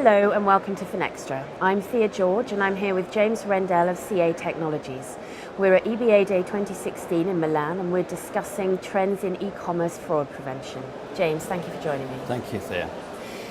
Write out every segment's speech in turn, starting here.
Hello and welcome to Finextra. I'm Thea George and I'm here with James Rendell of CA Technologies. We're at EBA Day 2016 in Milan and we're discussing trends in e-commerce fraud prevention. James, thank you for joining me. Thank you, Thea.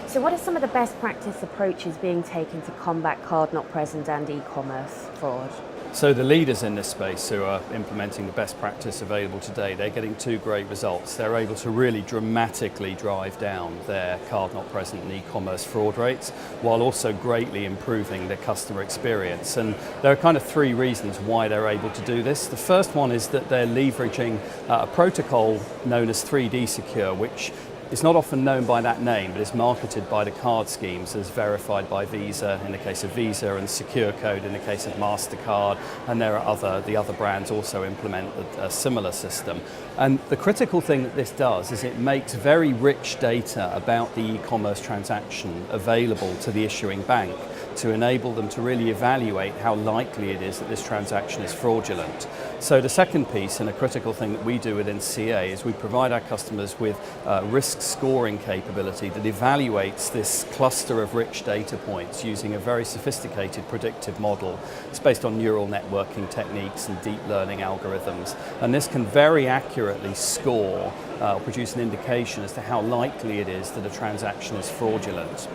So what are some of the best practice approaches being taken to combat card not present and e-commerce fraud? So the leaders in this space who are implementing the best practice available today, they're getting two great results. They're able to really dramatically drive down their card not present and e-commerce fraud rates, while also greatly improving their customer experience. And there are kind of three reasons why they're able to do this. The first one is that they're leveraging a protocol known as 3D Secure, which it's not often known by that name, but it's marketed by the card schemes as verified by Visa in the case of Visa and Secure Code in the case of MasterCard, and there are the other brands also implement a similar system. And the critical thing that this does is it makes very rich data about the e-commerce transaction available to the issuing bank to enable them to really evaluate how likely it is that this transaction is fraudulent. So the second piece, and a critical thing that we do within CA, is we provide our customers with risk scoring capability that evaluates this cluster of rich data points using a very sophisticated predictive model. It's based on neural networking techniques and deep learning algorithms, and this can very accurately score or produce an indication as to how likely it is that a transaction is fraudulent.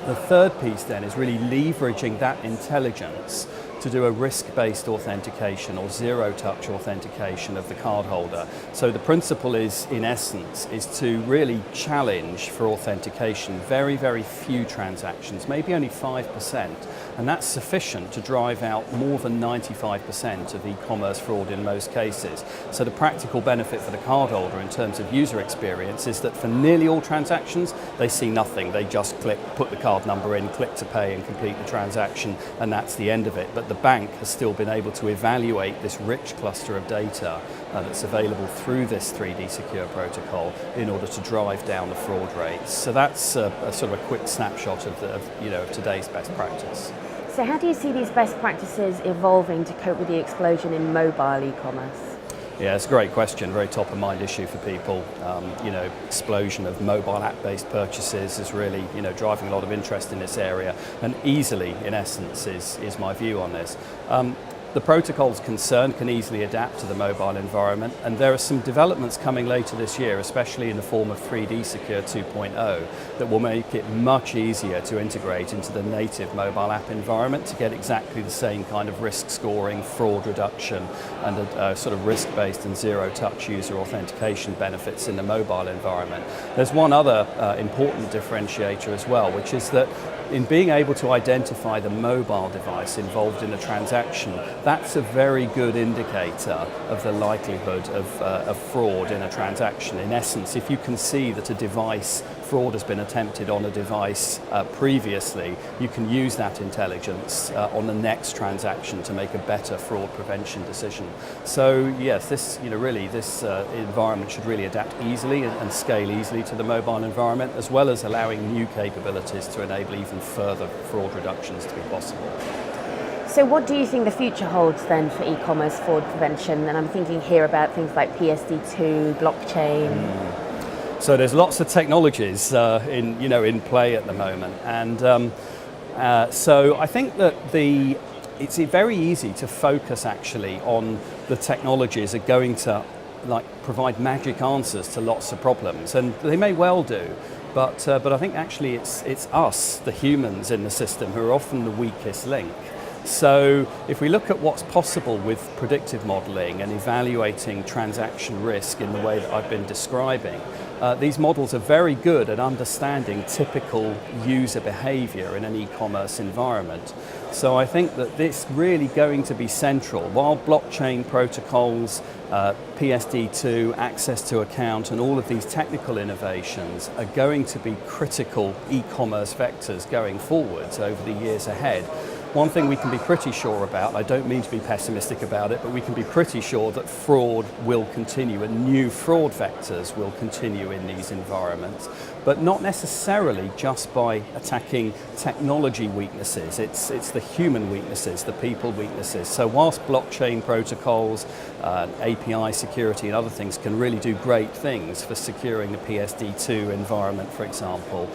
The third piece then is really leveraging that intelligence to do a risk-based authentication or zero-touch authentication of the cardholder. So the principle is, in essence, is to really challenge for authentication very, very few transactions, maybe only 5%, and that's sufficient to drive out more than 95% of e-commerce fraud in most cases. So the practical benefit for the cardholder in terms of user experience is that for nearly all transactions, they see nothing. They just click, put the card number in, click to pay and complete the transaction, and that's the end of it. But the bank has still been able to evaluate this rich cluster of data that's available through this 3D Secure protocol in order to drive down the fraud rates. So that's a sort of a quick snapshot of today's best practice. So how do you see these best practices evolving to cope with the explosion in mobile e-commerce? Yeah, it's a great question, very top of mind issue for people. Explosion of mobile app-based purchases is really, driving a lot of interest in this area, and easily, in essence, is my view on this. The protocols concerned can easily adapt to the mobile environment, and there are some developments coming later this year, especially in the form of 3D Secure 2.0, that will make it much easier to integrate into the native mobile app environment to get exactly the same kind of risk scoring, fraud reduction, and a sort of risk-based and zero-touch user authentication benefits in the mobile environment. There's one other important differentiator as well, which is that in being able to identify the mobile device involved in a transaction, that's a very good indicator of the likelihood of fraud in a transaction. In essence, if you can see that fraud has been attempted on a device previously, you can use that intelligence on the next transaction to make a better fraud prevention decision. So yes, this environment should really adapt easily and scale easily to the mobile environment, as well as allowing new capabilities to enable even further fraud reductions to be possible. So what do you think the future holds then for e-commerce fraud prevention? And I'm thinking here about things like PSD2, blockchain. So there's lots of technologies in play at the moment, and so I think that it's very easy to focus actually on the technologies that are going to provide magic answers to lots of problems, and they may well do. But I think actually it's us, the humans in the system, who are often the weakest link. So if we look at what's possible with predictive modeling and evaluating transaction risk in the way that I've been describing, these models are very good at understanding typical user behavior in an e-commerce environment. So I think that this really going to be central. While blockchain protocols, PSD2, access to account, and all of these technical innovations are going to be critical e-commerce vectors going forwards over the years ahead, one thing we can be pretty sure about, I don't mean to be pessimistic about it, but we can be pretty sure that fraud will continue and new fraud vectors will continue in these environments, but not necessarily just by attacking technology weaknesses. It's the human weaknesses, the people weaknesses. So whilst blockchain protocols, API security and other things can really do great things for securing the PSD2 environment, for example,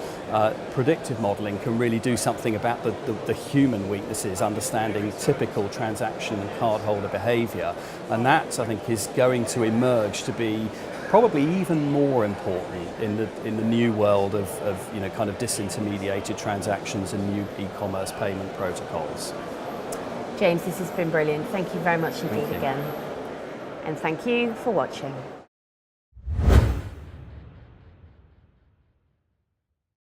predictive modelling can really do something about the human weaknesses, understanding typical transaction and cardholder behaviour, and that, I think, is going to emerge to be probably even more important in the new world of kind of disintermediated transactions and new e-commerce payment protocols. James, this has been brilliant. Thank you very much indeed again. And thank you for watching.